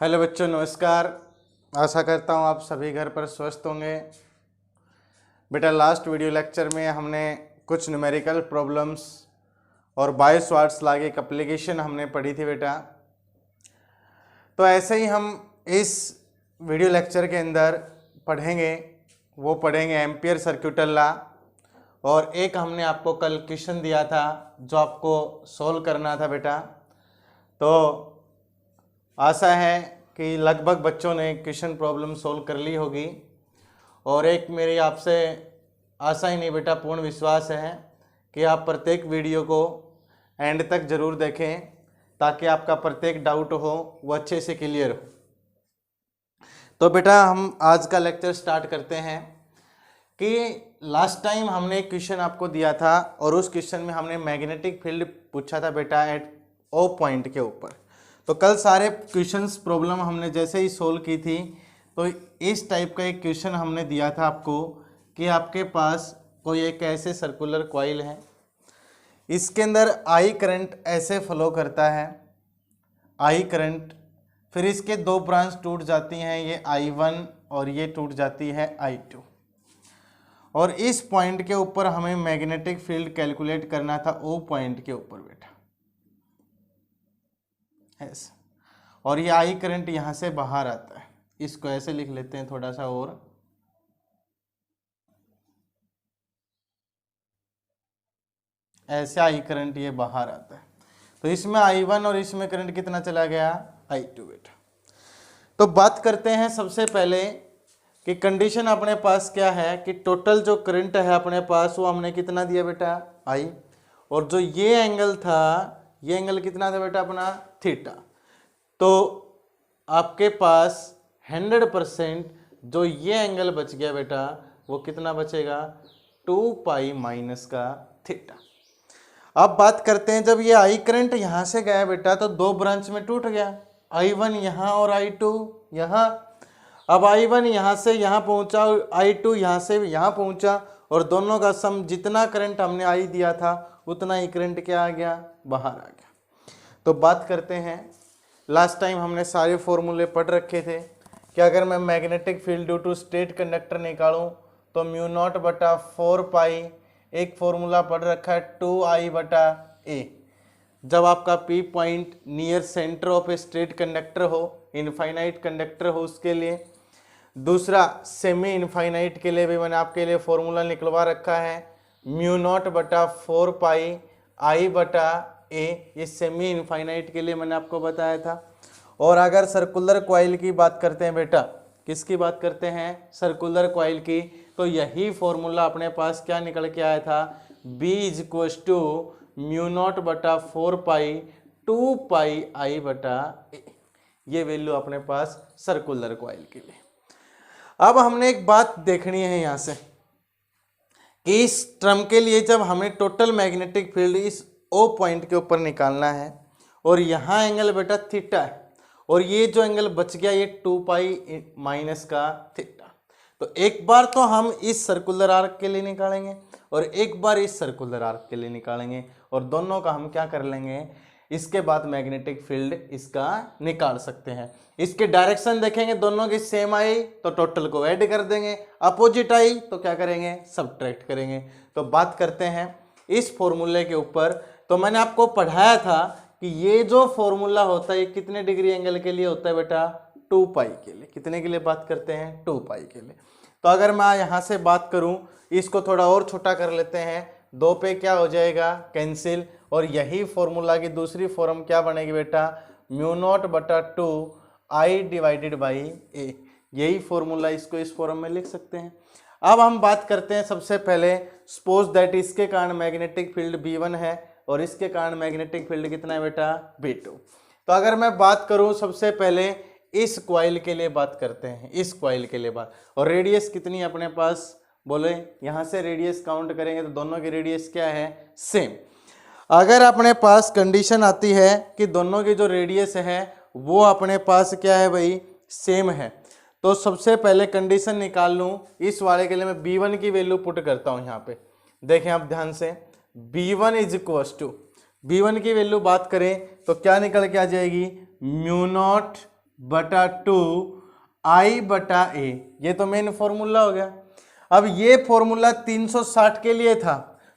Hello बच्चों, नमस्कार। आशा करता हूँ आप सभी घर पर स्वस्थ होंगे। बेटा, लास्ट वीडियो लेक्चर में हमने कुछ न्यूमेरिकल प्रॉब्लम्स और बायो-स्वार्ट्ज़ लॉ की एक एप्लीकेशन हमने पढ़ी थी बेटा। तो ऐसे ही हम इस वीडियो लेक्चर के अंदर पढ़ेंगे एम्पियर सर्क्यूटल लॉ। और एक हमने आपको कल क्वेश्चन दिया था जो आपको सोल्व करना था बेटा। तो आशा है कि लगभग बच्चों ने क्वेश्चन प्रॉब्लम सोल्व कर ली होगी। और एक मेरी आपसे आशा ही नहीं बेटा, पूर्ण विश्वास है कि आप प्रत्येक वीडियो को एंड तक ज़रूर देखें ताकि आपका प्रत्येक डाउट हो वो अच्छे से क्लियर हो। तो बेटा, हम आज का लेक्चर स्टार्ट करते हैं कि लास्ट टाइम हमने एक क्वेश्चन आपको दिया था और उस क्वेश्चन में हमने मैग्नेटिक फील्ड पूछा था बेटा एट ओ पॉइंट के ऊपर। तो कल सारे क्वेश्चंस प्रॉब्लम हमने जैसे ही सोल्व की थी तो इस टाइप का एक क्वेश्चन हमने दिया था आपको कि आपके पास कोई एक ऐसे सर्कुलर कॉइल है, इसके अंदर आई करंट ऐसे फ्लो करता है, आई करंट, फिर इसके दो ब्रांच टूट जाती हैं, ये I1 और ये टूट जाती है I2। और इस पॉइंट के ऊपर हमें मैग्नेटिक फील्ड कैलकुलेट करना था ओ पॉइंट के ऊपर बेटा, ऐसे। और ये आई करंट यहाँ से बाहर आता है, इसको ऐसे लिख लेते हैं थोड़ा सा, और ऐसे आई करंट ये बाहर आता है। तो इसमें I1 और इसमें करंट कितना चला गया, I2 बेटा। तो बात करते हैं सबसे पहले कि कंडीशन अपने पास क्या है कि टोटल जो करंट है अपने पास वो हमने कितना दिया बेटा, I। और जो ये एंगल था, ये एंगल कितना था बेटा अपना, थीटा। तो आपके पास 100% जो ये एंगल बच गया बेटा वो कितना बचेगा, 2 पाई माइनस का थीटा। अब बात करते हैं, जब ये आई करंट यहाँ से गया बेटा तो दो ब्रांच में टूट गया, I1 यहाँ और I2 यहाँ। अब I1 यहाँ से यहाँ पहुँचा और I2 यहाँ से यहाँ पहुँचा, और दोनों का सम जितना करंट हमने I दिया था उतना ही करंट क्या आ गया, बाहर आ गया। तो बात करते हैं, लास्ट टाइम हमने सारे फॉर्मूले पढ़ रखे थे कि अगर मैं magnetic field due to straight conductor निकालूं तो म्यू नॉट बटा 4 पाई, एक फॉर्मूला पढ़ रखा है 2I बटा ए, जब आपका P point near centre of a straight conductor हो, इनफाइनाइट कंडक्टर हो उसके लिए। दूसरा सेमी इनफाइनाइट के लिए भी मैंने आपके लिए फॉर्मूला निकलवा रखा है, म्यू नॉट बटा 4 पाई I बटा ए, ये सेमी इनफाइनाइट के लिए मैंने आपको बताया था। और अगर सर्कुलर कॉइल की बात करते हैं बेटा, किसकी बात करते हैं, सर्कुलर कॉइल की, तो यही फॉर्मूला अपने पास क्या निकल के आया था, B is to mu not बटा 4 पाई 2 पाई I बटा ए, ये वैल्यू अपने पास सर्कुलर कॉइल के लिए। अब हमने एक बात देखनी है यहाँ से कि इस टर्म के लिए जब हमें टोटल मैग्नेटिक फील्ड इस ओ पॉइंट के ऊपर निकालना है, और यहाँ एंगल बेटा थीटा है, और ये जो एंगल बच गया ये 2 पाई माइनस का थीटा। तो एक बार तो हम इस सर्कुलर आर्क के लिए निकालेंगे और एक बार इस सर्कुलर आर्क के लिए निकालेंगे, और दोनों का हम क्या कर लेंगे, इसके बाद मैग्नेटिक फील्ड इसका निकाल सकते हैं। इसके डायरेक्शन देखेंगे, दोनों की सेम आई तो टोटल को ऐड कर देंगे, अपोजिट आई तो क्या करेंगे, सब्ट्रैक्ट करेंगे। तो बात करते हैं इस फॉर्मूले के ऊपर। तो मैंने आपको पढ़ाया था कि ये जो फॉर्मूला होता है ये कितने डिग्री एंगल के लिए होता है बेटा, 2 पाई के लिए। कितने के लिए बात करते हैं, 2 पाई के लिए। तो अगर मैं यहाँ से बात करूँ, इसको थोड़ा और छोटा कर लेते हैं, 2 पे क्या हो जाएगा, कैंसिल, और यही फॉर्मूला की दूसरी फॉर्म क्या बनेगी बेटा, म्यू नॉट बटा 2 I डिवाइडेड बाई ए। यही फॉर्मूला इसको इस फॉर्म में लिख सकते हैं। अब हम बात करते हैं सबसे पहले, सपोज दैट इसके कारण मैग्नेटिक फील्ड B1 है और इसके कारण मैग्नेटिक फील्ड कितना है बेटा, B2। तो अगर मैं बात करूं सबसे पहले इस कॉइल के लिए बात करते हैं, इस कॉइल के लिए बात, और रेडियस कितनी है अपने पास, बोले यहाँ से रेडियस काउंट करेंगे तो दोनों की रेडियस क्या है, सेम। अगर अपने पास कंडीशन आती है कि दोनों की जो रेडियस है वो अपने पास क्या है भाई, सेम है, तो सबसे पहले कंडीशन निकाल लूँ इस वाले के लिए। मैं B1 की वैल्यू पुट करता हूँ यहाँ पे, देखें आप ध्यान से, B1 is equals to, B1 की वैल्यू बात करें तो क्या निकल के आ जाएगी, म्यू नॉट बटा 2 I बटा A, ये तो मेन फॉर्मूला हो गया। अब ये फॉर्मूला 360 के लिए था,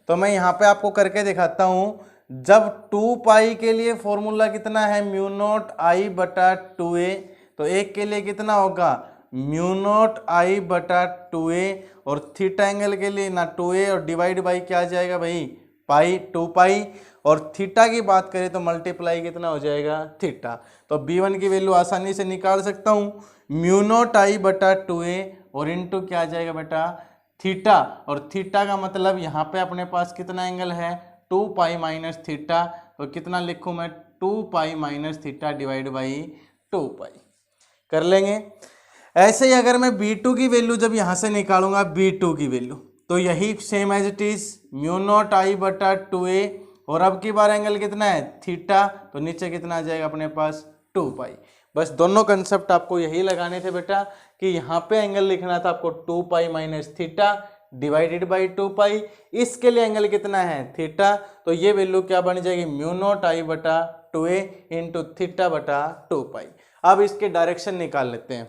तो मैं यहाँ पे आपको करके दिखाता हूँ। जब 2 पाई के लिए फॉर्मूला कितना है, म्यू नॉट I बटा 2A, तो एक के लिए कितना होगा, म्यू नॉट I बटा 2A, और थीटा एंगल के लिए ना 2A और डिवाइड बाई क्या आ जाएगा भाई, पाई, 2 पाई, और थीटा की बात करें तो मल्टीप्लाई कितना हो जाएगा, थीटा। तो B1 की वैल्यू आसानी से निकाल सकता हूँ, म्यू नॉट I बटा 2A और इनटू क्या आ जाएगा बेटा, थीटा, और थीटा का मतलब यहाँ पे अपने पास कितना एंगल है, 2 पाई माइनस थीटा, तो कितना लिखूँ मैं, 2 pi minus theta divide by 2 पाई, कर लेंगे। ऐसे ही अगर मैं B2 की वैल्यू जब यहाँ से निकालूंगा, B2 की वैल्यू, तो यही same as it is mu naught I बटा 2A, और अब की बार एंगल कितना है, थीटा, तो नीचे कितना आ जाएगा अपने पास, 2 पाई। बस दोनों कंसेप्ट आपको यही लगाने थे बेटा, कि यहाँ पे एंगल लिखना था आपको 2 pi minus theta divided by 2 पाई, इसके लिए एंगल कितना है, थीटा, तो ये वैल्यू क्या बन जाएगी, म्यू नॉट I बटा 2A इंटू थीटा बटा 2 पाई। अब इसके डायरेक्शन निकाल लेते हैं।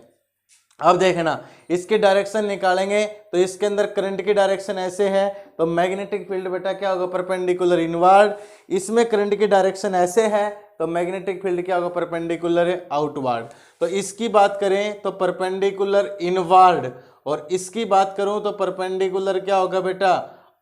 अब देखना, इसके डायरेक्शन निकालेंगे तो इसके अंदर करंट की डायरेक्शन ऐसे है, तो मैग्नेटिक फील्ड बेटा क्या होगा, परपेंडिकुलर इनवर्ड। इसमें करंट की डायरेक्शन ऐसे है, तो मैग्नेटिक फील्ड क्या होगा, परपेंडिकुलर आउटवर्ड। तो इसकी बात करें तो परपेंडिकुलर इनवर्ड, और इसकी बात करूं तो परपेंडिकुलर क्या होगा बेटा,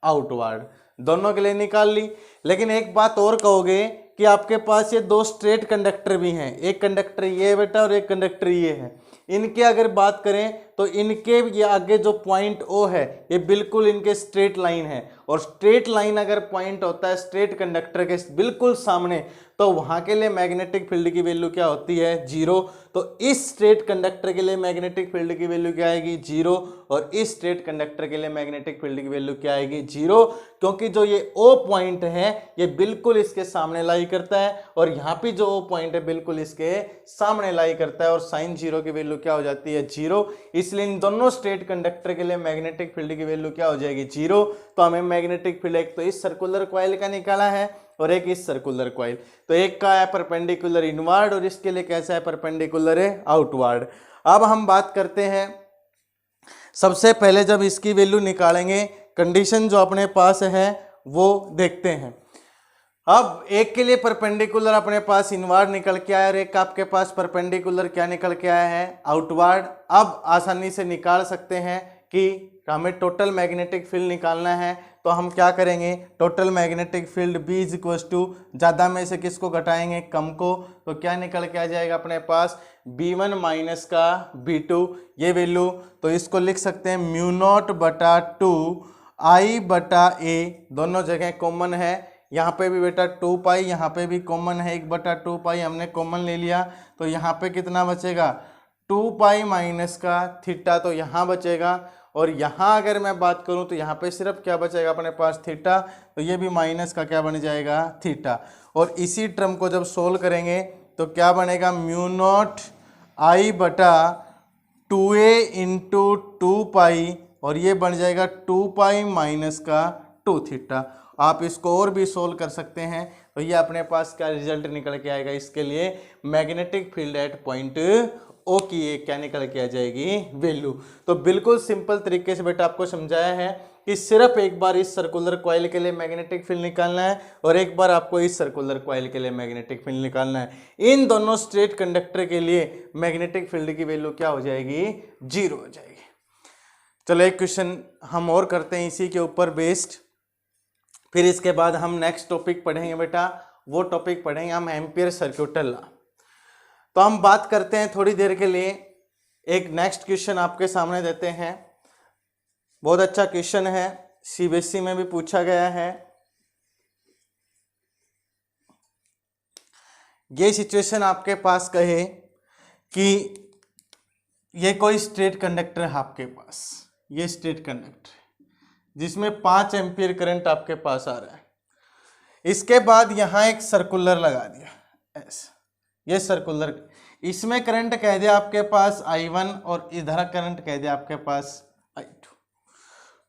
आउटवर्ड। दोनों के लिए निकाल ली। लेकिन एक बात और कहोगे कि आपके पास ये दो स्ट्रेट कंडक्टर भी हैं, एक कंडक्टर ये है बेटा और एक कंडक्टर ये है। इनके अगर बात करें तो इनके ये आगे जो पॉइंट O है, ये बिल्कुल इनके स्ट्रेट लाइन है, और स्ट्रेट लाइन अगर पॉइंट होता है स्ट्रेट कंडक्टर के बिल्कुल सामने, तो वहां के लिए मैग्नेटिक फील्ड की वैल्यू क्या होती है, 0। तो इस स्ट्रेट कंडक्टर के लिए मैग्नेटिक फील्ड की वैल्यू क्या आएगी, 0, और इस स्ट्रेट कंडक्टर के लिए मैग्नेटिक फील्ड की वैल्यू क्या आएगी, 0, क्योंकि जो ये O पॉइंट है ये बिल्कुल इसके सामने लाई करता है, और यहाँ पे जो O पॉइंट है बिल्कुल इसके सामने लाई करता है, और साइन 0 की वैल्यू क्या हो जाती है, 0। इसलिए इन दोनों स्ट्रेट कंडक्टर के लिए मैग्नेटिक फील्ड की वैल्यू क्या हो जाएगी, 0। तो हमें मैग्नेटिक फील्ड एक तो इस सर्कुलर कॉइल का निकाला है और एक इस सर्कुलर कॉइल, तो एक का है परपेंडिकुलर इनवर्ड और इसके लिए कैसा है, परपेंडिकुलर आउटवर्ड। अब हम बात करते हैं, सबसे पहले जब इसकी वैल्यू निकालेंगे, कंडीशन जो अपने पास है वो देखते हैं। अब एक के लिए परपेंडिकुलर अपने पास इनवर्ड निकल के आया और एक आपके पास परपेंडिकुलर क्या निकल के आया है, आउटवर्ड। अब आसानी से निकाल सकते हैं कि हमें टोटल मैग्नेटिक फील्ड निकालना है, तो हम क्या करेंगे, total magnetic field B is equal to, ज़्यादा में से किसको घटाएंगे, कम को, तो क्या निकल के आ जाएगा अपने पास, B1 माइनस का B2, ये वैल्यू। तो इसको लिख सकते हैं म्यू नॉट बटा 2 I बटा A, दोनों जगह कॉमन है, यहाँ पे भी बेटा 2 पाई, यहाँ पे भी कॉमन है 1 बटा 2 पाई, हमने कॉमन ले लिया, तो यहाँ पे कितना बचेगा, 2 पाई माइनस का थीटा, तो यहाँ बचेगा। और यहाँ अगर मैं बात करूँ तो यहाँ पे सिर्फ क्या बचेगा अपने पास, थीटा, तो ये भी माइनस का क्या बन जाएगा, थीटा। और इसी टर्म को जब सोल्व करेंगे तो क्या बनेगा, म्यू नॉट I बटा 2A इंटू 2 पाई, और ये बन जाएगा 2 पाई माइनस का 2 थीटा। आप इसको और भी सोल्व कर सकते हैं, तो ये अपने पास क्या रिजल्ट निकल के आएगा, इसके लिए magnetic field at point O की ये क्या निकल के आ जाएगी, वैल्यू। तो बिल्कुल सिंपल तरीके से बेटा आपको समझाया है कि सिर्फ एक बार इस सर्कुलर कॉइल के लिए मैग्नेटिक फील्ड निकालना है और एक बार आपको इस सर्कुलर कॉइल के लिए मैग्नेटिक फील्ड निकालना है। इन दोनों स्ट्रेट कंडक्टर के लिए मैग्नेटिक फील्ड की वैल्यू क्या हो जाएगी, 0 हो जाएगी। चलो एक क्वेश्चन हम और करते हैं इसी के ऊपर बेस्ड, फिर इसके बाद हम नेक्स्ट टॉपिक पढ़ेंगे बेटा, वो टॉपिक पढ़ेंगे हम एम्पियर सर्क्यूटल लॉ। तो हम बात करते हैं थोड़ी देर के लिए, एक नेक्स्ट क्वेश्चन आपके सामने देते हैं, बहुत अच्छा क्वेश्चन है, CBSE में भी पूछा गया है। ये सिचुएशन आपके पास कहे कि ये कोई स्ट्रेट कंडक्टर है आपके पास, ये स्ट्रेट कंडक्टर जिसमें 5 एम्पियर करंट आपके पास आ रहा है, इसके बाद यहाँ एक सर्कुलर लगा दिया ऐसा, ये सर्कुलर, इसमें करंट कह दिया आपके पास I1 और इधर करंट कह दिया आपके पास I2।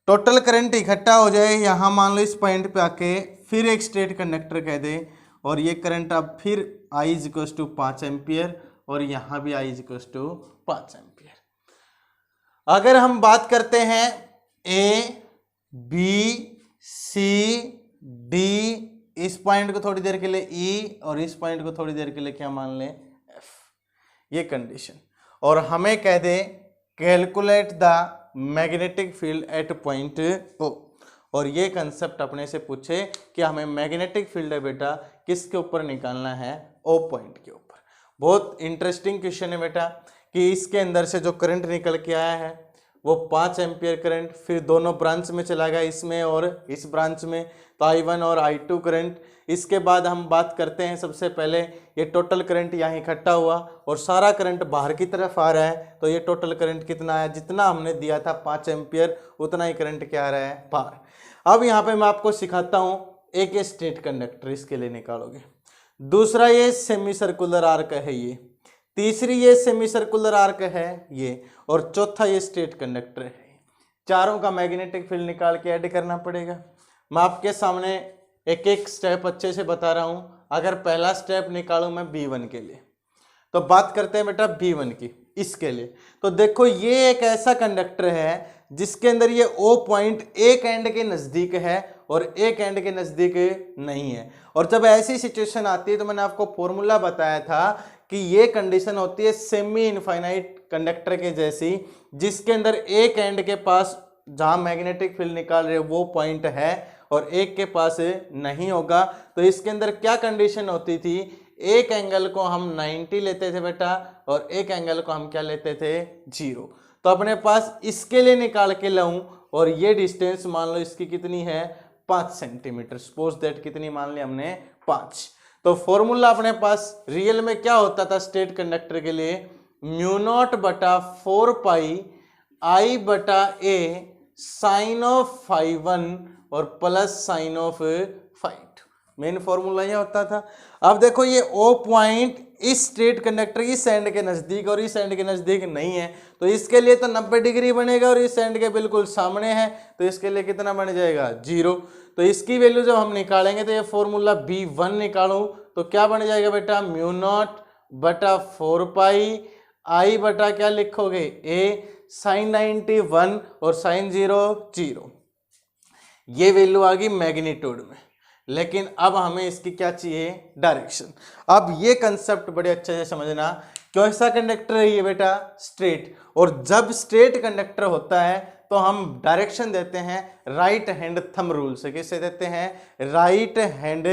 टोटल करंट इकट्ठा हो जाए यहाँ, मान लो इस पॉइंट पे आके फिर एक स्ट्रेट कंडक्टर कह दे, और ये करंट अब फिर I = 5 एम्पियर और यहाँ भी I इक्वल्स टू 5 एम्पियर। अगर हम बात करते हैं A, B, C, D, इस पॉइंट को थोड़ी देर के लिए E और इस पॉइंट को थोड़ी देर के लिए क्या मान लें, F, ये कंडीशन, और हमें कह दे calculate the magnetic field at point O, और ये कंसेप्ट अपने से पूछे कि हमें मैग्नेटिक फील्ड है बेटा किसके ऊपर निकालना है, O पॉइंट के ऊपर। बहुत इंटरेस्टिंग क्वेश्चन है बेटा कि इसके अंदर से जो करंट निकल के आया है वो 5 एम्पियर करंट, फिर दोनों ब्रांच में चला गया, इसमें और इस ब्रांच में, तो I1 और I2 करंट। इसके बाद हम बात करते हैं सबसे पहले ये टोटल करंट यहाँ इकट्ठा हुआ और सारा करंट बाहर की तरफ आ रहा है, तो ये टोटल करंट कितना है, जितना हमने दिया था 5 एम्पियर उतना ही करंट क्या आ रहा है, बाहर। अब यहाँ पे मैं आपको सिखाता हूँ, एक ये स्ट्रेट कंडक्टर इसके लिए निकालोगे, दूसरा ये सेमी सर्कुलर आर्क है ये, तीसरी ये सेमी सर्कुलर आर्क है ये, और चौथा ये स्ट्रेट कंडक्टर है। चारों का मैग्नेटिक फील्ड निकाल के ऐड करना पड़ेगा। मैं आपके सामने एक एक स्टेप अच्छे से बता रहा हूं। अगर पहला स्टेप निकालूं मैं B1 के लिए, तो बात करते हैं बेटा B1 की, इसके लिए तो देखो ये एक ऐसा कंडक्टर है जिसके अंदर ये O पॉइंट एक एंड के नज़दीक है और एक एंड के नज़दीक नहीं है। और जब ऐसी सिचुएशन आती है तो मैंने आपको फॉर्मूला बताया था कि ये कंडीशन होती है सेमी इनफाइनाइट कंडक्टर के जैसी, जिसके अंदर एक एंड के पास जहां मैग्नेटिक फील्ड निकाल रहे वो पॉइंट है और एक के पास नहीं होगा। तो इसके अंदर क्या कंडीशन होती थी, एक एंगल को हम 90 लेते थे बेटा और एक एंगल को हम क्या लेते थे, 0। तो अपने पास इसके लिए निकाल के लाऊं और ये डिस्टेंस मान लो इसकी कितनी है, 5 सेंटीमीटर, सपोज दैट कितनी मान ली हमने, 5। तो फॉर्मूला अपने पास रियल में क्या होता था स्ट्रेट कंडक्टर के लिए, म्यू नॉट बटा 4 पाई I बटा A साइन ऑफ φ1 और plus sine of φ2, main formula ये होता था। अब देखो ये O पॉइंट इस स्ट्रेट कंडक्टर इस एंड के नजदीक और इस एंड के नजदीक नहीं है, तो इसके लिए तो 90 डिग्री बनेगा और इस एंड के बिल्कुल सामने है, तो इसके लिए कितना बन जाएगा, 0। तो इसकी वैल्यू जब हम निकालेंगे तो ये फॉर्मूला B1 निकालूं तो क्या बन जाएगा बेटा, म्यू नॉट बटा 4 पाई I बटा क्या लिखोगे, A साइन 91 और साइन 0 0। ये वैल्यू आ गई मैग्नीट्यूड में, लेकिन अब हमें इसकी क्या चाहिए, डायरेक्शन। अब ये कंसेप्ट बड़े अच्छे से समझना, क्यों ऐसा कंडक्टर है ये बेटा, स्ट्रेट, और जब स्ट्रेट कंडक्टर होता है तो हम डायरेक्शन देते हैं राइट हैंड थंब रूल से। किससे देते हैं, राइट हैंड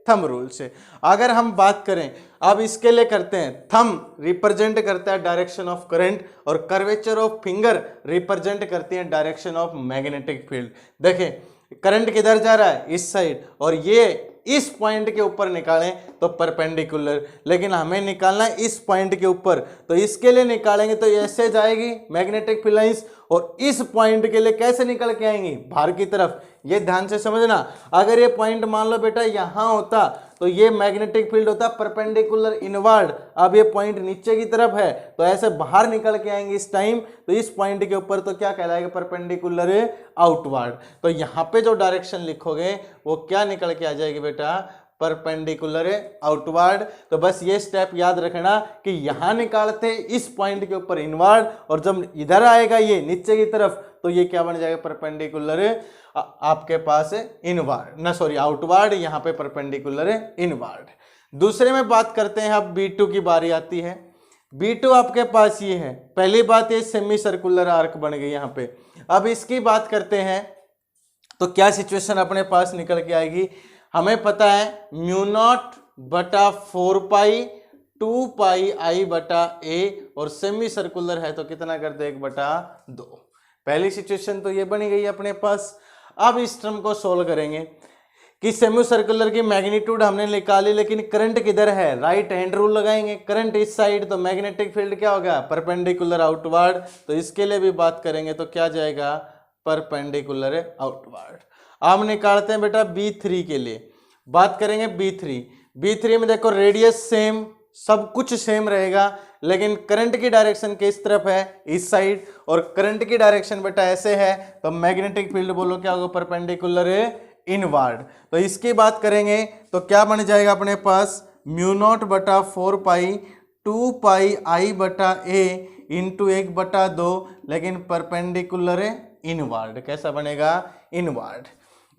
थंब रूल से। अगर हम बात करें अब इसके लिए करते हैं, थंब रिप्रेजेंट करता है डायरेक्शन ऑफ करंट और कर्वेचर ऑफ फिंगर रिप्रेजेंट करती है डायरेक्शन ऑफ मैग्नेटिक फील्ड। देखें करंट किधर जा रहा है, इस साइड, और ये इस पॉइंट के ऊपर निकालें तो परपेंडिकुलर, लेकिन हमें निकालना है इस पॉइंट के ऊपर, तो इसके लिए निकालेंगे तो ऐसे जाएगी मैग्नेटिक फील्ड लाइंस, और इस पॉइंट के लिए कैसे निकल के आएंगी, बाहर की तरफ। ये ध्यान से समझना, अगर ये पॉइंट मान लो बेटा यहां होता तो ये मैग्नेटिक फील्ड होता परपेंडिकुलर इनवर्ड, अब ये पॉइंट नीचे की तरफ है तो ऐसे बाहर निकल के आएंगे इस टाइम, तो इस पॉइंट के ऊपर तो क्या कहलाएगा, परपेंडिकुलर आउटवर्ड। तो यहाँ पे जो डायरेक्शन लिखोगे वो क्या निकल के आ जाएगी बेटा, परपेंडिकुलर आउटवर्ड। तो बस ये स्टेप याद रखना कि यहां निकालते इस पॉइंट के ऊपर इनवर्ड, और जब इधर आएगा ये नीचे की तरफ तो ये क्या बन जाएगा, परपेंडिकुलर आपके पास इनवर्ड, ना सॉरी आउटवर्ड, यहाँ पे परपेंडिकुलर इनवर्ड। दूसरे में बात करते हैं, अब B2 की बारी आती है। B2 आपके पास ये है, पहली बात ये सेमी सर्कुलर आर्क बन गई यहाँ पे। अब इसकी बात करते हैं तो क्या सिचुएशन अपने पास निकल के आएगी, हमें पता है म्यू नॉट बटा 4 पाई 2 पाई I बटा A, और सेमी सर्कुलर है तो कितना कर दे, 1 बटा 2। पहली सिचुएशन तो ये बनी गई अपने पास। अब इस टर्म को सोल्व करेंगे कि सेमी सर्कुलर की मैग्नीट्यूड हमने निकाली, लेकिन करंट किधर है, राइट हैंड रूल लगाएंगे, करंट इस साइड, तो मैग्नेटिक फील्ड क्या होगा, परपेंडिकुलर आउटवर्ड। तो इसके लिए भी बात करेंगे तो क्या जाएगा, परपेंडिकुलर आउटवर्ड। अब निकालते हैं बेटा B3 के लिए, बात करेंगे B3 में देखो रेडियस सेम, सब कुछ सेम रहेगा, लेकिन करंट की डायरेक्शन किस तरफ है, इस साइड, और करंट की डायरेक्शन बेटा ऐसे है, तो मैग्नेटिक फील्ड बोलो क्या होगा, परपेंडिकुलर इनवर्ड। तो इसकी बात करेंगे तो क्या बन जाएगा अपने पास, म्यू नॉट बटा 4 पाई 2 पाई आई बटा ए इंटू 1/2, लेकिन परपेंडिकुलर इनवर्ड। कैसा बनेगा? इनवर्ड।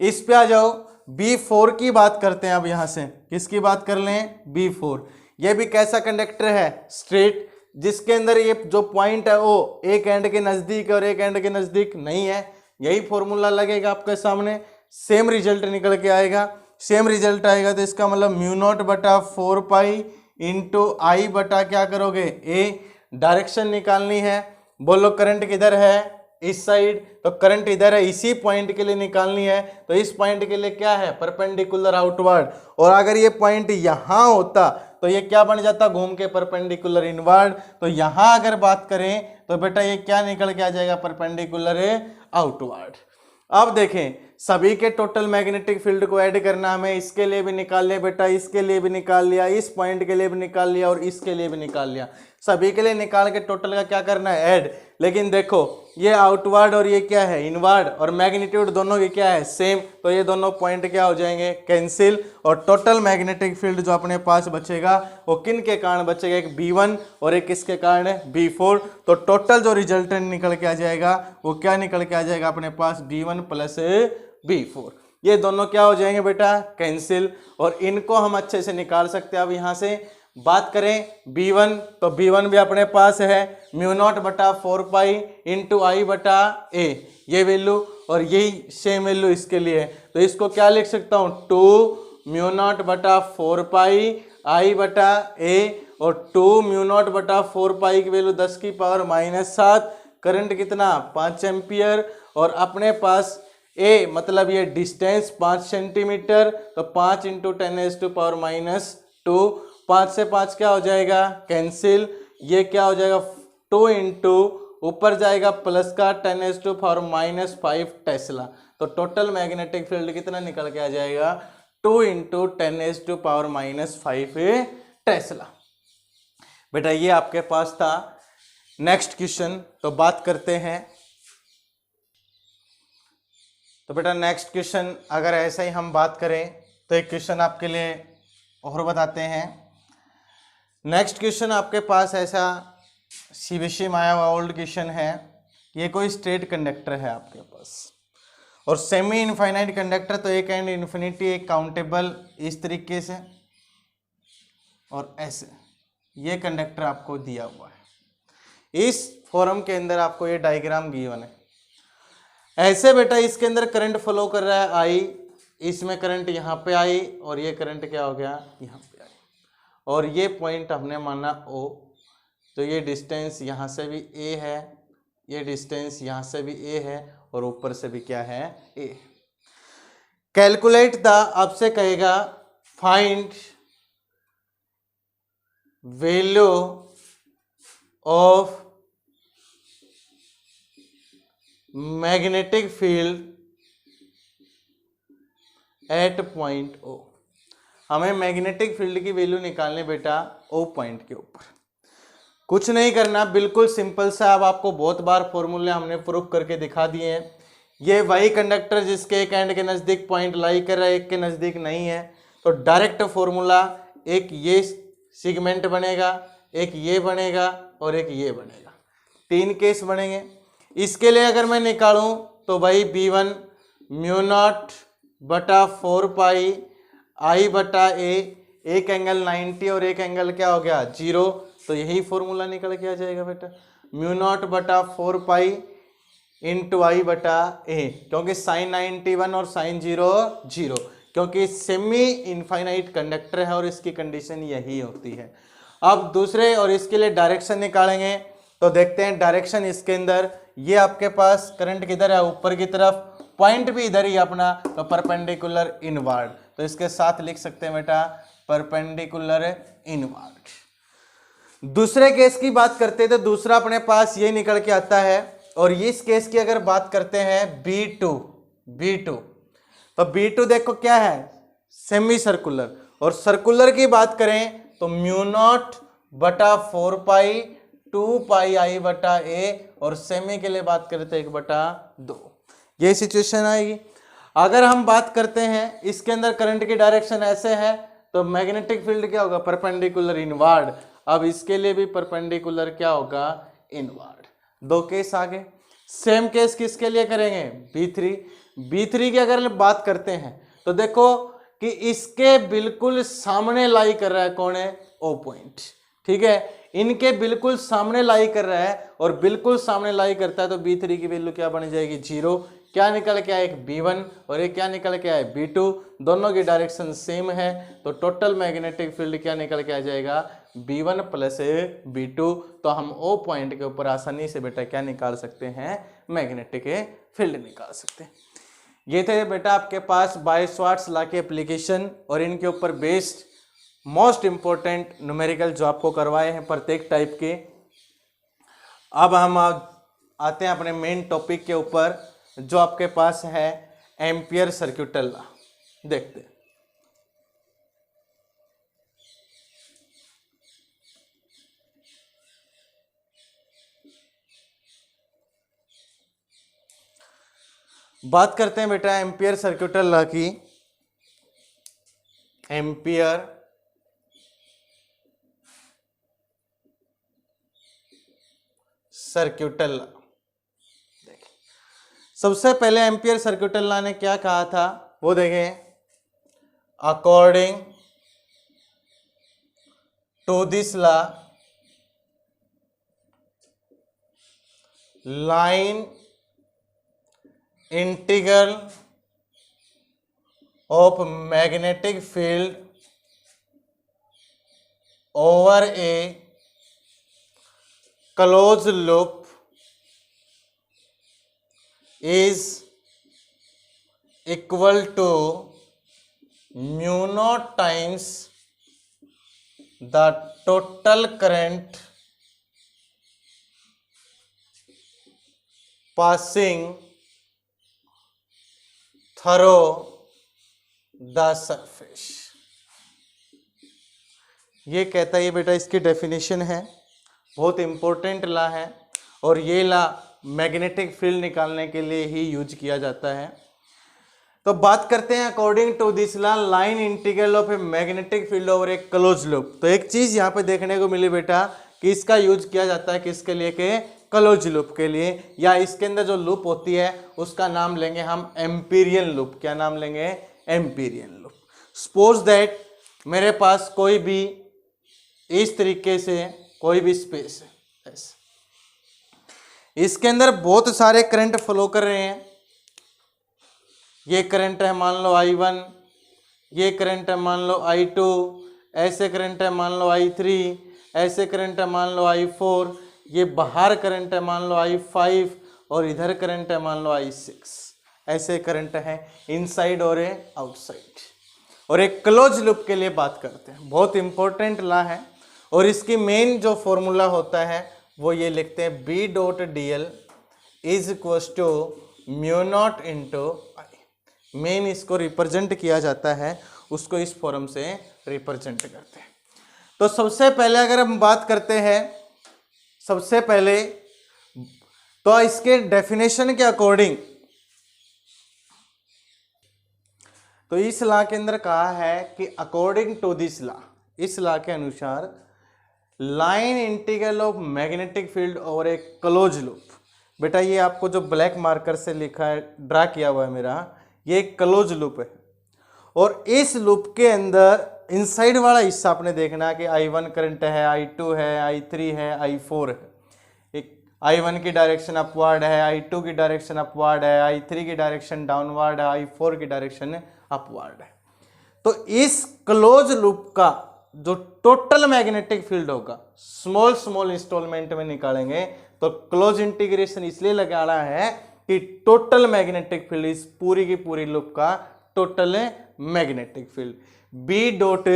इस पे आ जाओ, B4 की बात करते हैं। अब यहां से किसकी बात कर लें? B4। ये भी कैसा कंडक्टर है? स्ट्रेट, जिसके अंदर ये जो पॉइंट है वो एक एंड के नजदीक और एक एंड के नजदीक नहीं है। यही फॉर्मूला लगेगा आपके सामने, सेम रिजल्ट निकल के आएगा। सेम रिजल्ट आएगा तो इसका मतलब μ0/4 पाई इंटू आई बटा क्या करोगे? ए। डायरेक्शन निकालनी है। बोलो करंट किधर है? इस साइड। तो करंट इधर है, इसी पॉइंट के लिए निकालनी है। तो इस पॉइंट के लिए क्या है? Perpendicular outward. और अगर ये पॉइंट यहां होता तो ये क्या बन जाता? घूम के परपेंडिकुलर इनवर्ड। तो यहां अगर बात करें तो बेटा ये क्या निकल के आ जाएगा? Perpendicular outward. अब देखें, सभी के टोटल मैग्नेटिक फील्ड को ऐड करना हमें। इसके लिए भी निकाल लिया बेटा, इसके लिए भी निकाल लिया, इस पॉइंट के लिए भी निकाल लिया और इसके लिए भी निकाल लिया। सभी के लिए निकाल के टोटल का क्या करना है? ऐड। लेकिन देखो ये आउटवर्ड और ये क्या है? इनवर्ड। और मैग्नीट्यूड दोनों की क्या है? सेम। तो ये दोनों पॉइंट क्या हो जाएंगे? कैंसिल। और टोटल मैग्नेटिक फील्ड जो अपने पास बचेगा वो किन के कारण बचेगा? एक B1 और एक किसके कारण है? B4। तो टोटल जो रिजल्टेंट निकल के आ जाएगा वो क्या निकल के आ जाएगा अपने पास? B1 plus B4। ये दोनों क्या हो जाएंगे बेटा? कैंसिल। और इनको हम अच्छे से निकाल सकते हैं। अब यहाँ से बात करें B1, तो B1 भी अपने पास है μ0/4 पाई इंटू आई बटा ए, ये वैल्यू। और यही सेम वैल्यू इसके लिए है। तो इसको क्या लिख सकता हूँ? 2 μ0/4 पाई आई बटा ए। और 2 μ0/4 पाई की वैल्यू 10 की पावर -7। करंट कितना? 5 एम्पियर। और अपने पास ए मतलब ये डिस्टेंस 5 सेंटीमीटर। तो 5 इंटू 10⁻⁻²। 5 से 5 क्या हो जाएगा? कैंसिल। ये क्या हो जाएगा? 2 इंटू ऊपर जाएगा प्लस का 10⁻⁻5 टेस्ला। तो टोटल मैग्नेटिक फील्ड कितना निकल के आ जाएगा? 2 इंटू 10⁻⁵ टेस्ला। बेटा ये आपके पास था। नेक्स्ट क्वेश्चन तो बात करते हैं। तो बेटा नेक्स्ट क्वेश्चन अगर ऐसा ही हम बात करें तो एक क्वेश्चन आपके लिए और बताते हैं। नेक्स्ट क्वेश्चन आपके पास ऐसा CBSE में आया हुआ ओल्ड क्वेश्चन है। ये कोई स्ट्रेट कंडक्टर है आपके पास और सेमी इनफाइनाइट कंडक्टर, तो एक एंड इन्फिनिटी, एक काउंटेबल इस तरीके से और ऐसे ये कंडक्टर आपको दिया हुआ है। इस फॉर्म के अंदर आपको ये डायग्राम गिवन है। ऐसे बेटा इसके अंदर करंट फ्लो कर रहा है आई, इसमें करंट यहाँ पे आई और ये करंट क्या हो गया? यहाँ पे आई। और ये पॉइंट हमने माना O, तो ये डिस्टेंस यहाँ से भी A है, ये डिस्टेंस यहाँ से भी A है और ऊपर से भी क्या है? A। कैलकुलेट द, आपसे कहेगा find value of magnetic field at point O। हमें मैग्नेटिक फील्ड की वैल्यू निकालने बेटा O पॉइंट के ऊपर। कुछ नहीं करना, बिल्कुल सिंपल सा। अब आपको बहुत बार फॉर्मूले हमने प्रूफ करके दिखा दिए हैं। ये वही कंडक्टर जिसके एक एंड के नज़दीक पॉइंट लाई कर रहा है, एक के नज़दीक नहीं है, तो डायरेक्ट फॉर्मूला एक ये सेगमेंट बनेगा, एक ये बनेगा और एक ये बनेगा। 3 केस बनेंगे। इसके लिए अगर मैं निकालूं तो भाई B1 μ0/4 पाई आई बटा ए, एक एंगल 90 और एक एंगल क्या हो गया? 0। तो यही फॉर्मूला निकल के आ जाएगा बेटा, μ0/4 पाई इंटू आई बटा ए, क्योंकि साइन 91 और साइन 0 0, क्योंकि सेमी इनफाइनाइट कंडक्टर है और इसकी कंडीशन यही होती है। अब दूसरे और इसके लिए डायरेक्शन निकालेंगे तो देखते हैं डायरेक्शन इसके अंदर। ये आपके पास करंट किधर है? ऊपर की तरफ, पॉइंट भी इधर ही अपना, तो परपेंडिकुलर इनवर्ड। तो इसके साथ लिख सकते हैं बेटा परपेंडिकुलर इनवर्ड। दूसरे केस की बात करते हैं तो दूसरा अपने पास ये निकल के आता है। और इस केस की अगर बात करते हैं B2, तो B2 देखो क्या है? Semi circular. और सर्कुलर की बात करें तो μ0/4 पाई 2 पाई आई बटा ए, और सेमी के लिए बात करें तो 1/2। ये सिचुएशन आएगी। अगर हम बात करते हैं इसके अंदर करंट की डायरेक्शन ऐसे है तो मैग्नेटिक फील्ड क्या होगा? Perpendicular inward. अब इसके लिए भी परपेंडिकुलर क्या होगा, इनवर्ड। दो केस आ गए। सेम केस किसके लिए करेंगे, B3। B3 की अगर बात करते हैं तो देखो कि इसके बिल्कुल सामने लाई कर रहा है कौन है, O पॉइंट, ठीक है, इनके बिल्कुल सामने लाई कर रहा है और बिल्कुल सामने लाई करता है तो B3 की वैल्यू क्या बन जाएगी, 0। क्या निकल के आया, एक B1 और एक क्या निकल के आया, B2, दोनों की डायरेक्शन सेम है तो टोटल मैग्नेटिक फील्ड क्या निकल के आ जाएगा, B1 प्लस B2। तो हम O पॉइंट के ऊपर आसानी से बेटा क्या निकाल सकते हैं, मैग्नेटिक फील्ड निकाल सकते हैं। ये थे बेटा आपके पास बाय-शॉर्ट्स लॉ की एप्लीकेशन और इनके ऊपर बेस्ड मोस्ट इंपॉर्टेंट न्यूमेरिकल जो आपको करवाए हैं प्रत्येक टाइप के। अब हम आते हैं अपने मेन टॉपिक के ऊपर जो आपके पास है एम्पियर सर्क्यूटल लॉ। देखते हैं। बात करते हैं बेटा एम्पियर सर्क्यूटल लॉ की। एम्पियर सर्क्यूटल लॉ, सबसे पहले एम्पियर सर्क्यूटल लॉ ने क्या कहा था वो देखें, according to this law line integral of magnetic field over a close loop is equal to mu naught times the total current passing through the surface। ये कहता है, ये बेटा इसकी डेफिनेशन है, बहुत इंपॉर्टेंट लॉ है और ये लॉ मैग्नेटिक फील्ड निकालने के लिए ही यूज किया जाता है। तो बात करते हैं according to this law line integral of a magnetic field over a close loop. तो एक चीज यहाँ पे देखने को मिली बेटा कि इसका यूज किया जाता है किसके लिए, के क्लोज लूप के लिए, या इसके अंदर जो लूप होती है उसका नाम लेंगे हम एम्पीरियन लूप। क्या नाम लेंगे, एम्पीरियन लूप। सपोज दैट मेरे पास कोई भी इस तरीके से कोई भी स्पेस है, ऐसे इसके अंदर बहुत सारे करंट फ्लो कर रहे हैं। ये करंट है मान लो I1, ये करंट है मान लो I2, ऐसे करंट है मान लो I3, ऐसे करंट है मान लो I4, ये बाहर करंट है मान लो I5 और इधर करंट है मान लो I6। ऐसे करंट है इनसाइड और आउटसाइड। और एक क्लोज लूप के लिए बात करते हैं, बहुत इंपॉर्टेंट लॉ है और इसकी मेन जो फॉर्मूला होता है वो ये लिखते हैं, B dot DL is equal to mu not into I. मेन इसको रिप्रेजेंट किया जाता है, उसको इस फॉर्म से रिप्रेजेंट करते हैं। तो सबसे पहले अगर हम बात करते हैं, सबसे पहले तो इसके डेफिनेशन के अकॉर्डिंग, तो इस लॉ के अंदर कहा है कि अकॉर्डिंग टू दिस लॉ, इस लॉ के अनुसार line integral of magnetic field over a close loop. बेटा ये आपको जो ब्लैक मार्कर से लिखा है, ड्रा किया हुआ है मेरा, ये एक क्लोज लूप है और इस लूप के अंदर इनसाइड वाला हिस्सा आपने देखना है कि I1 करंट है, I2 है, I3 है, I4 है। एक I1 की डायरेक्शन अपवर्ड है, I2 की डायरेक्शन अपवर्ड है, I3 की डायरेक्शन डाउनवर्ड है, I4 की डायरेक्शन अपवर्ड है। तो इस क्लोज लूप का जो टोटल मैग्नेटिक फील्ड होगा स्मॉल स्मॉल इंस्टॉलमेंट में निकालेंगे। तो क्लोज इंटीग्रेशन इसलिए लगाना है कि टोटल मैग्नेटिक फील्ड इस पूरी की पूरी लूप का total magnetic field B dot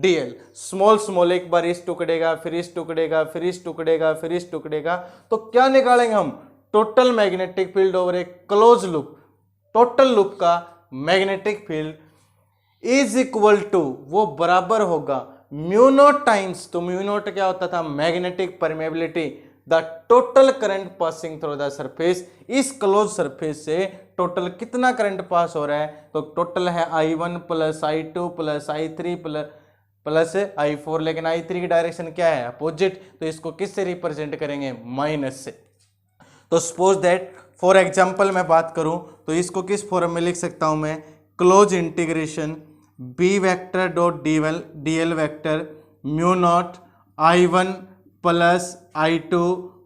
DL small small, एक बार इस टुकड़े का, फिर इस टुकड़े का, फिर इस टुकड़े का, फिर इस टुकड़े का, तो क्या निकालेंगे हम, total magnetic field over a close loop. Total loop का magnetic field is equal to, वो बराबर होगा म्यू नॉट टाइम्स, तो म्यू नॉट क्या होता था, magnetic permeability, the total current passing through the surface. इस क्लोज सरफेस से टोटल कितना करंट पास हो रहा है, तो टोटल है I1 plus I2 plus I3 plus I4, लेकिन I3 की डायरेक्शन क्या है, अपोजिट, तो इसको किस से रिप्रेजेंट करेंगे, माइनस से। तो सपोज दैट फॉर एग्जांपल मैं बात करूं तो इसको किस फॉर्म में लिख सकता हूं मैं, close integration B vector dot DL vector mu naught I1 plus I2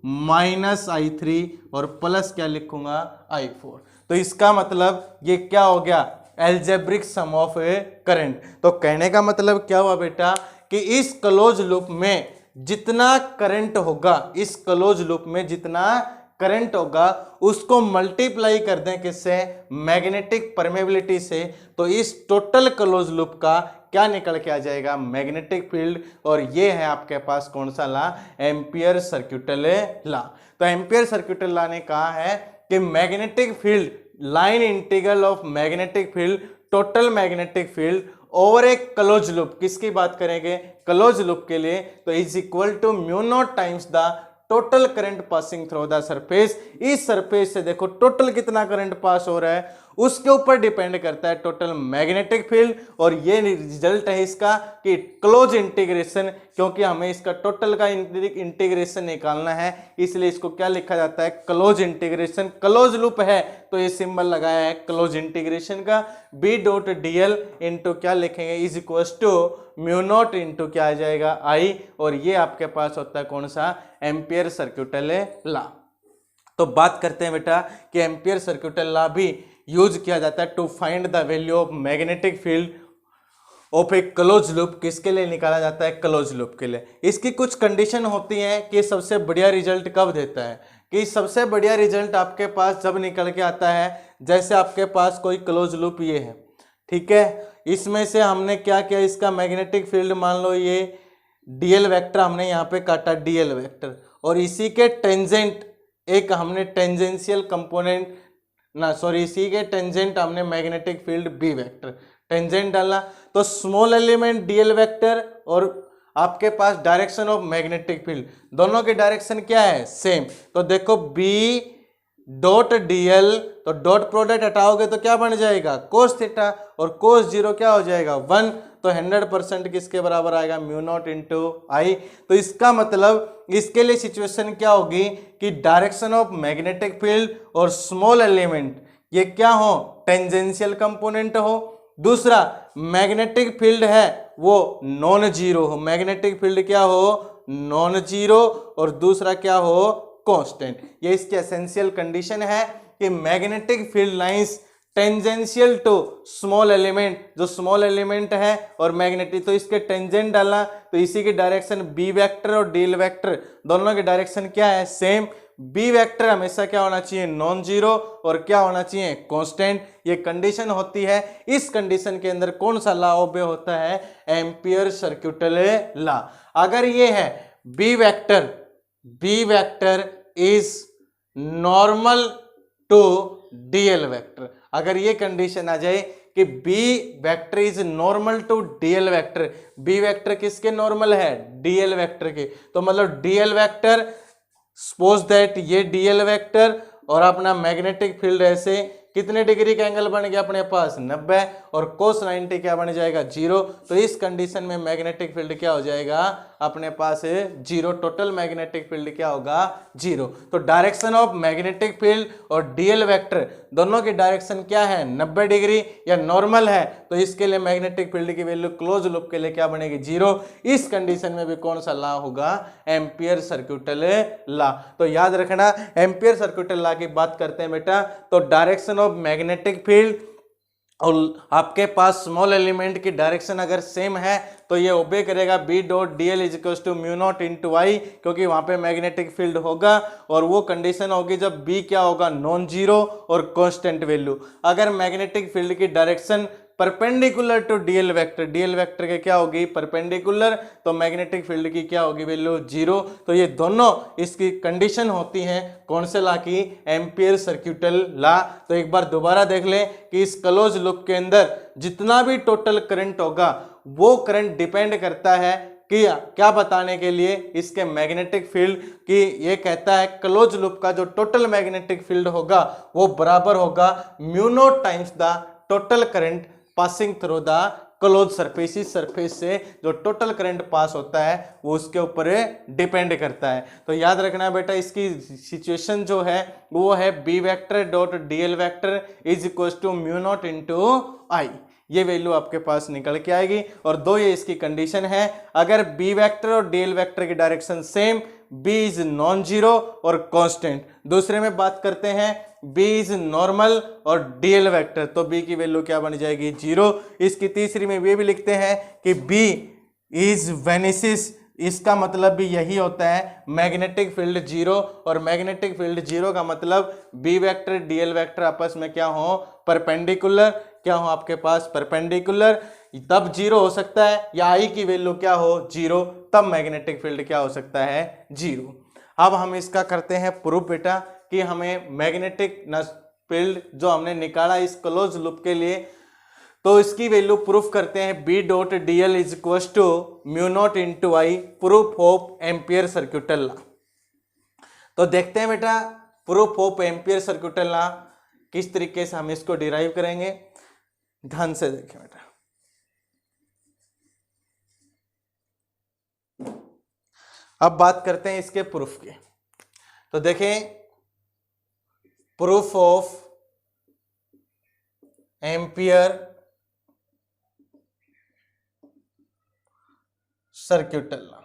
minus I3 और प्लस क्या लिखूंगा, I4। तो इसका मतलब ये क्या हो गया, algebraic sum of A current. तो कहने का मतलब क्या हुआ बेटा कि इस क्लोज लूप में जितना करंट होगा, इस क्लोज लूप में जितना करंट होगा उसको मल्टीप्लाई कर दें किससे, मैग्नेटिक परमेबिलिटी से, तो इस टोटल क्लोज लूप का क्या निकल के आ जाएगा, मैग्नेटिक फील्ड। और ये है आपके पास कौन सा ला, एम्पियर सर्क्यूटल ला। तो एम्पियर सर्क्यूटल ला ने कहा है कि magnetic field, line integral of magnetic field, total magnetic field over a close loop, किसकी बात करेंगे, क्लोज लूप के लिए, तो is equal to mu naught times the total current passing through the surface. इस सरफेस से देखो टोटल कितना करंट पास हो रहा है, उसके ऊपर डिपेंड करता है टोटल मैग्नेटिक फील्ड। और ये रिजल्ट है इसका कि क्लोज इंटीग्रेशन, क्योंकि हमें इसका टोटल का इंटीग्रेशन निकालना है, इसलिए इसको क्या लिखा जाता है, क्लोज इंटीग्रेशन। क्लोज लूप है तो ये सिंबल लगाया है क्लोज इंटीग्रेशन का, बी डॉट डीएल इंटू क्या लिखेंगे, is equal to mu not into क्या आ जाएगा, आई। और ये आपके पास होता है कौन सा, एम्पियर सर्क्यूटल लॉ। तो बात करते हैं बेटा कि एम्पियर सर्क्यूटल लॉ भी यूज किया जाता है to find the value of magnetic field of a close loop. किसके लिए निकाला जाता है, क्लोज लूप के लिए। इसकी कुछ कंडीशन होती हैं कि सबसे बढ़िया रिजल्ट कब देता है, कि सबसे बढ़िया रिजल्ट आपके पास जब निकल के आता है, जैसे आपके पास कोई क्लोज लूप ये है, ठीक है, इसमें से हमने क्या किया, इसका मैग्नेटिक फील्ड मान लो ये डीएल वेक्टर हमने यहाँ पे काटा, डीएल वेक्टर, और इसी के टेंजेंट एक हमने टेंजेंशियल कंपोनेंट ना, सॉरी, इसी के टेंजेंट हमने magnetic field B vector, tangent डाला, तो स्मॉल एलिमेंट डीएल वेक्टर और आपके पास डायरेक्शन ऑफ मैग्नेटिक फील्ड, दोनों की डायरेक्शन क्या है, सेम। तो देखो बी डॉट डीएल, तो डॉट प्रोडक्ट हटाओगे तो क्या बन जाएगा, कोस थीटा, और कोस जीरो क्या हो जाएगा, 1। तो 100% किसके बराबर आएगा, म्यू नॉट इंटू आई। तो इसका मतलब इसके लिए सिचुएशन क्या होगी कि डायरेक्शन ऑफ मैग्नेटिक फील्ड और स्मॉल एलिमेंट ये क्या हो, टेंजेंशियल कंपोनेंट हो। दूसरा मैग्नेटिक फील्ड है वो नॉन जीरो हो, मैग्नेटिक फील्ड क्या हो, नॉन जीरो, और दूसरा क्या हो, कांस्टेंट। ये इसकी एसेंशियल कंडीशन है कि magnetic field lines tangential to small element, जो स्मॉल एलिमेंट है और मैग्नेटिक, तो इसके टेंजेंट डालना, तो इसी की डायरेक्शन बी वेक्टर और डी वेक्टर दोनों की डायरेक्शन क्या है, सेम। बी वेक्टर हमेशा क्या होना चाहिए, नॉन जीरो, और क्या होना चाहिए, कांस्टेंट। ये कंडीशन होती है। इस कंडीशन के अंदर कौन सा लॉ ओबे होता है, एम्पियर सर्क्यूटल लॉ। अगर ये है B vector is normal to DL vector, अगर ये कंडीशन आ जाए कि B vector is normal to DL vector, B vector किसके नॉर्मल है, डीएल वेक्टर के, तो मतलब डीएल वेक्टर, सपोज दैट ये डीएल वेक्टर और अपना मैग्नेटिक फील्ड ऐसे कितने डिग्री का एंगल बन गया अपने पास, 90, और कोस 90 क्या बन जाएगा, 0। तो इस कंडीशन में मैग्नेटिक फील्ड क्या हो जाएगा अपने पास, 0। टोटल मैग्नेटिक फील्ड क्या होगा, 0। तो डायरेक्शन ऑफ मैग्नेटिक फील्ड और डीएल वेक्टर दोनों की डायरेक्शन क्या है, 90 डिग्री या नॉर्मल है, तो इसके लिए मैग्नेटिक फील्ड की वैल्यू क्लोज लूप के लिए क्या बनेगी, 0। इस कंडीशन में भी कौन सा लॉ होगा, एम्पियर सर्क्यूटल लॉ। तो याद रखना, एम्पियर सर्क्यूटल लॉ की बात करते हैं बेटा, तो डायरेक्शन ऑफ मैग्नेटिक फील्ड और आपके पास स्मॉल एलिमेंट की डायरेक्शन अगर सेम है तो ये ओबे करेगा B dot D L is equal to mu not into I, क्योंकि वहां पे मैग्नेटिक फील्ड होगा, और वो कंडीशन होगी जब बी क्या होगा, नॉन जीरो और कांस्टेंट वैल्यू। अगर मैग्नेटिक फील्ड की direction perpendicular to DL vector के क्या होगी, परपेंडिकुलर, तो मैग्नेटिक फील्ड की क्या होगी वैल्यू, 0। तो ये दोनों इसकी कंडीशन होती हैं कौन से लॉ की, एम्पियर सर्क्यूटल लॉ। तो एक बार दोबारा देख लें कि इस क्लोज लूप के अंदर जितना भी टोटल करंट होगा वो करंट डिपेंड करता है कि क्या बताने के लिए, इसके मैग्नेटिक फील्ड की। ये कहता है क्लोज लूप का जो टोटल मैग्नेटिक फील्ड होगा वो बराबर होगा mu naught times the total current passing through the close surface, इस सरफेस से जो टोटल करंट पास होता है वो उसके ऊपर डिपेंड करता है। तो याद रखना बेटा, इसकी सिचुएशन जो है वो है B vector dot DL vector is equal to mu not into I. ये वैल्यू आपके पास निकल के आएगी। और दो ये इसकी कंडीशन है, अगर बी वेक्टर और डीएल वेक्टर की direction same, B is non zero और कांस्टेंट। दूसरे में बात करते हैं बी इज नॉर्मल और डीएल वेक्टर, तो बी की वैल्यू क्या बन जाएगी, जीरो। इसकी तीसरी में ये भी लिखते हैं कि बी इज वेनिसिस, इसका मतलब भी यही होता है मैग्नेटिक फील्ड जीरो, और मैग्नेटिक फील्ड जीरो का मतलब बी वेक्टर डीएल वेक्टर आपस में क्या हो, परपेंडिकुलर, क्या हो आपके पास परपेंडिकुलर, तब जीरो हो सकता है, या आई की वैल्यू क्या हो, जीरो, तब मैग्नेटिक फील्ड क्या हो सकता है, जीरो। अब हम इसका करते हैं प्रूफ बेटा कि हमें मैग्नेटिक फील्ड जो हमने निकाला इस क्लोज लूप के लिए, तो इसकी वैल्यू प्रूफ करते हैं B dot D L is equal to mu not into I, proof of Ampere circuital law. तो देखते हैं बेटा proof of Ampere circuital law किस तरीके से हम इसको डिराइव करेंगे, ध्यान से देखें बेटा। अब बात करते हैं इसके प्रूफ की। तो देखें proof of Ampere circuital law,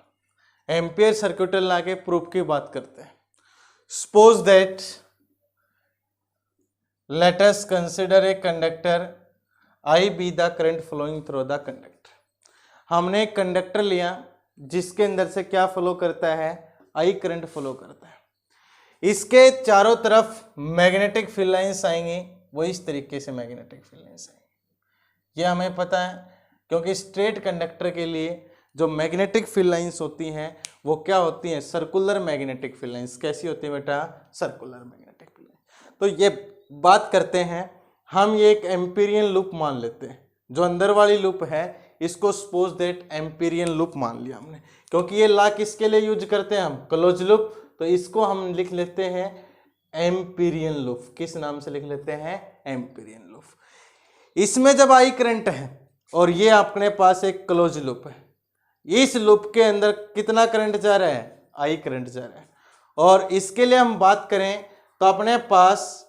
Ampere circuital law के प्रूफ की बात करते हैं। Suppose that let us consider a conductor I be the current flowing through the conductor. हमने एक कंडक्टर लिया जिसके अंदर से क्या फ्लो करता है, आई करंट फ्लो करता है। इसके चारों तरफ मैग्नेटिक फील्ड लाइंस आएंगी, वो इस तरीके से मैग्नेटिक फील्ड लाइंस आएंगी, ये हमें पता है, क्योंकि स्ट्रेट कंडक्टर के लिए जो मैग्नेटिक फील्ड लाइंस होती हैं वो क्या होती हैं, सर्कुलर मैग्नेटिक फील्ड लाइंस। कैसी होती है बेटा, सर्कुलर मैग्नेटिक फील्ड लाइंस। तो ये बात करते हैं हम, ये एक एम्पीरियन लूप मान लेते हैं, जो अंदर वाली लूप है इसको सपोज दैट एम्पीरियन लूप मान लिया हमने, क्योंकि ये लॉ किसके लिए यूज करते हैं हम, क्लोज लूप, तो इसको हम लिख लेते हैं एम्पीरियन लूप। किस नाम से लिख लेते हैं, एम्पीरियन लूप। इसमें जब आई करंट है और ये अपने पास एक क्लोज लूप है, इस लूप के अंदर कितना करंट जा रहा है, आई करंट जा रहा है, और इसके लिए हम बात करें तो अपने पास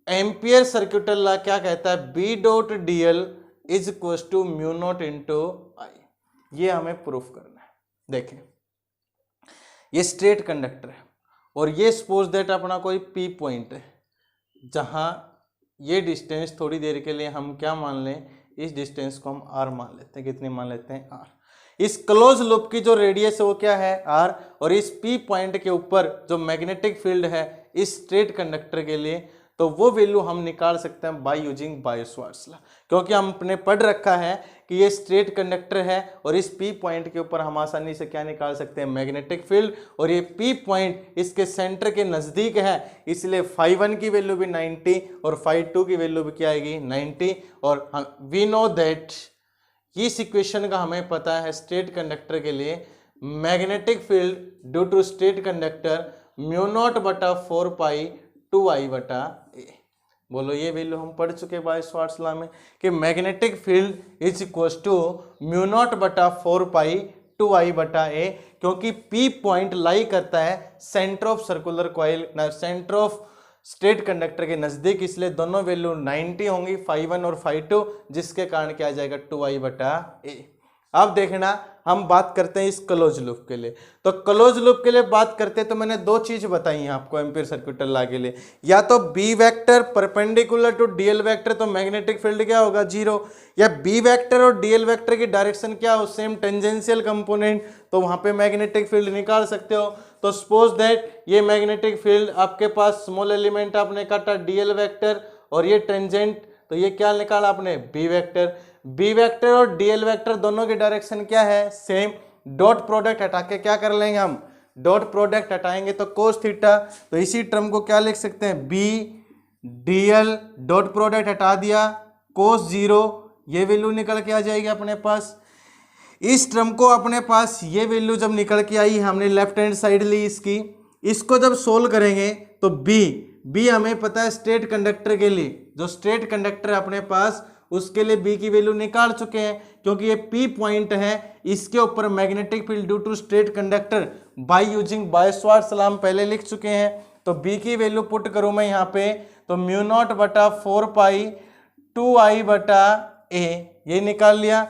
एम्पियर सर्क्यूटल लॉ क्या कहता है, B dot D L is equal to mu not into I. ये हमें प्रूफ करना है। देखें ये स्ट्रेट कंडक्टर है और ये सपोज दैट अपना कोई पी पॉइंट है, जहां ये डिस्टेंस थोड़ी देर के लिए हम क्या मान लें, इस डिस्टेंस को हम आर मान लेते हैं। कितनी मान लेते हैं, आर। इस क्लोज लूप की जो रेडियस है वो क्या है, आर, और इस पी पॉइंट के ऊपर जो मैग्नेटिक फील्ड है इस स्ट्रेट कंडक्टर के लिए, तो वो वैल्यू हम निकाल सकते हैं बाय यूजिंग बायो-सावर्ट्स लॉ, क्योंकि हमने पढ़ रखा है कि ये स्ट्रेट कंडक्टर है और इस पी पॉइंट के ऊपर हम आसानी से क्या निकाल सकते हैं, मैग्नेटिक फील्ड, और ये पी पॉइंट इसके सेंटर के नज़दीक है, इसलिए φ1 की वैल्यू भी 90 और φ2 की वैल्यू भी क्या आएगी, 90। और वी नो दैट इस इक्वेशन का हमें पता है स्ट्रेट कंडक्टर के लिए magnetic field due to straight conductor mu not बटा 4 पाई 2i बटा ए। बोलो ये वैल्यू हम पढ़ चुके बायो-सावर्ट्स लॉ में कि magnetic field is equal to mu not बटा 4 पाई 2i बटा ए, क्योंकि पी पॉइंट लाई करता है centre of circular coil, centre of straight conductor के नजदीक, इसलिए दोनों वैल्यू 90 होंगी, φ1 और φ2, जिसके कारण क्या आ जाएगा 2i बटा ए। अब देखना हम बात करते हैं इस क्लोज लूप के लिए। तो क्लोज लूप के लिए बात करते हैं तो मैंने दो चीज बताई हैं आपको एम्पियर सर्क्यूटल लॉ के लिए, या तो B vector perpendicular to DL vector तो मैग्नेटिक फील्ड क्या होगा, जीरो, या बी वेक्टर और डीएल वेक्टर की डायरेक्शन क्या हो, सेम टेंजेंशियल कंपोनेंट, तो वहां पे मैग्नेटिक फील्ड निकाल सकते हो। तो सपोज दैट ये मैग्नेटिक फील्ड आपके पास स्मॉल एलिमेंट आपने काटा डीएल वेक्टर और ये टेंजेंट, तो ये क्या निकाला आपने, बी वेक्टर। बी वेक्टर और डीएल वेक्टर दोनों की डायरेक्शन क्या है, सेम। डॉट प्रोडक्ट हटा के क्या कर लेंगे हम, डॉट प्रोडक्ट हटाएंगे तो कोस थीटा, तो इसी टर्म को क्या लिख सकते हैं, बी डीएल, डॉट प्रोडक्ट हटा दिया कोस 0, ये वैल्यू निकल के आ जाएगी अपने पास। इस टर्म को अपने पास ये वैल्यू जब निकल के आई, हमने लेफ्ट हैंड साइड ली इसकी, इसको जब सोल्व करेंगे तो बी हमें पता है स्ट्रेट कंडक्टर के लिए, जो स्ट्रेट कंडक्टर अपने पास उसके लिए बी की वैल्यू निकाल चुके हैं, क्योंकि ये पी पॉइंट है, इसके ऊपर magnetic field due to straight conductor by using Biot Savart's law हम पहले लिख चुके हैं। तो बी की वैल्यू पुट करूं मैं यहाँ पे, तो म्यू नॉट बटा 4 पाई 2i बटा a, ये निकाल लिया।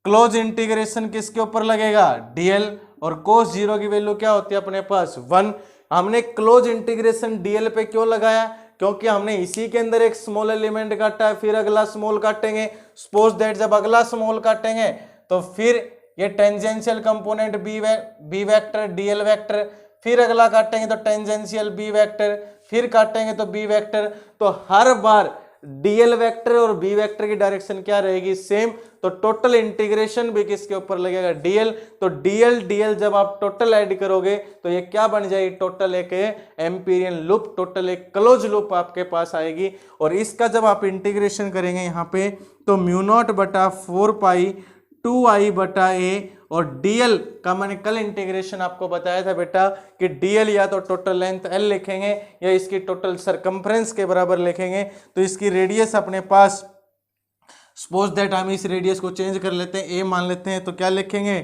क्लोज इंटीग्रेशन किसके ऊपर लगेगा, dl, और cos जीरो की वैल्यू क्या होती है अपने पास 1। हमने क्लोज इंटीग्रेशन dl पे क्यों लगाया, क्योंकि हमने इसी के अंदर एक स्मॉल एलिमेंट काटा है, फिर अगला स्मॉल काटेंगे। सपोज दैट जब अगला स्मॉल काटेंगे तो फिर ये tangential component B vector DL vector, फिर अगला काटेंगे तो टेंजेंशियल बी वेक्टर, फिर काटेंगे तो बी वेक्टर। तो हर बार डीएल वेक्टर और बी वेक्टर की डायरेक्शन क्या रहेगी, सेम। तो टोटल इंटीग्रेशन भी किसके ऊपर लगेगा, डीएल। तो डीएल डीएल जब आप टोटल ऐड करोगे तो ये क्या बन जाएगी, टोटल एक एम्पीरियन लूप, टोटल एक क्लोज लूप आपके पास आएगी। और इसका जब आप इंटीग्रेशन करेंगे यहाँ पे, तो म्यू नॉट बटा 4 पाई 2i बटा a, और dl का मैंने कल इंटीग्रेशन आपको बताया था बेटा कि dl या तो टोटल लेंथ l लिखेंगे या इसकी टोटल सरकमफ्रेंस के बराबर लिखेंगे। तो इसकी रेडियस अपने पास, सपोज दैट हम इस रेडियस को चेंज कर लेते हैं, a मान लेते हैं, तो क्या लिखेंगे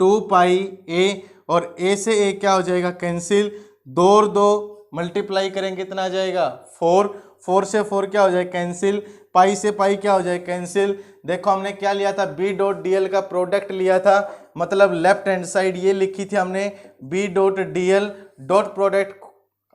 2 पाई a, और a से a क्या हो जाएगा कैंसिल, 2 और 2 मल्टीप्लाई करेंगे कितना आ जाएगा 4, 4 से 4 क्या हो जाए कैंसिल, पाई से पाई क्या हो जाए कैंसिल। देखो हमने क्या लिया था, बी डॉट डीएल का प्रोडक्ट लिया था, मतलब लेफ्ट हैंड साइड ये लिखी थी हमने B dot DL, dot product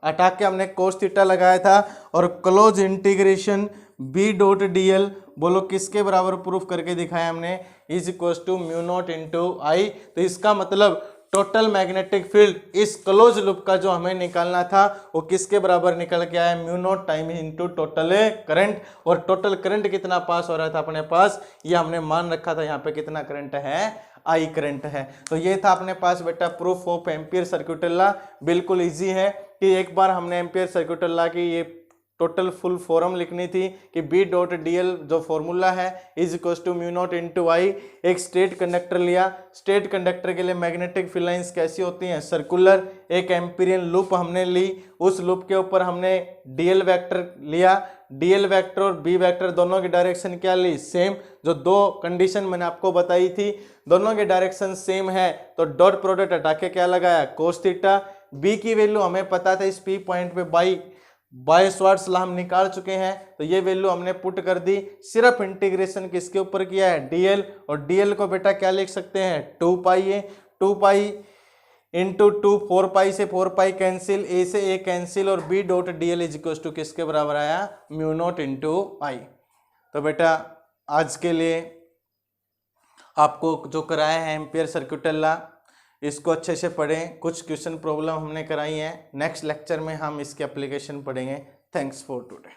हटा के हमने कोस थीटा लगाया था, और close integration B dot DL बोलो किसके बराबर प्रूफ करके दिखाया हमने, is equal to mu not into I. तो इसका मतलब टोटल मैग्नेटिक फील्ड इस क्लोज लूप का जो हमें निकालना था वो किसके बराबर निकल के आया, mu naught time into total current. और टोटल करंट कितना पास हो रहा था अपने पास, ये हमने मान रखा था यहाँ पे कितना करंट है, आई करंट है। तो ये था अपने पास बेटा proof of ampere circuit law. बिल्कुल इजी है कि एक बार हमने एम्पियर सर्किट लॉ की ये टोटल फुल फॉर्म लिखनी थी कि बी डॉट डीएल जो फॉर्मूला है is equal to mu not into I. एक स्ट्रेट कंडक्टर लिया, स्ट्रेट कंडक्टर के लिए मैग्नेटिक फील्ड लाइंस कैसी होती हैं, सर्कुलर। एक एम्पीरियन लूप हमने ली, उस लूप के ऊपर हमने डीएल वेक्टर लिया, डीएल वेक्टर और बी वेक्टर दोनों की डायरेक्शन क्या ली, सेम। जो दो कंडीशन मैंने आपको बताई थी दोनों की डायरेक्शन सेम है, तो डॉट प्रोडक्ट हटा के क्या लगाया कोस थीटा। बी की वैल्यू हमें पता था, इस पी पॉइंट पे बाय-शॉर्ट्स लॉ हम निकाल चुके हैं, तो ये वैल्यू हमने पुट कर दी। सिर्फ इंटीग्रेशन किसके ऊपर किया है, डीएल, और डीएल को बेटा क्या लिख सकते हैं 2 पाई है, 2 पाई इंटू 2, 4 पाई से 4 पाई कैंसिल, ए से ए कैंसिल, और B dot DL is equal to किसके बराबर आया, म्यू नॉट इंटू आई। तो बेटा आज के लिए आपको जो कराया है एम्पियर सर्किट लॉ, इसको अच्छे से पढ़ें। कुछ क्वेश्चन प्रॉब्लम हमने कराई हैं, नेक्स्ट लेक्चर में हम इसके एप्लीकेशन पढ़ेंगे। Thanks for today.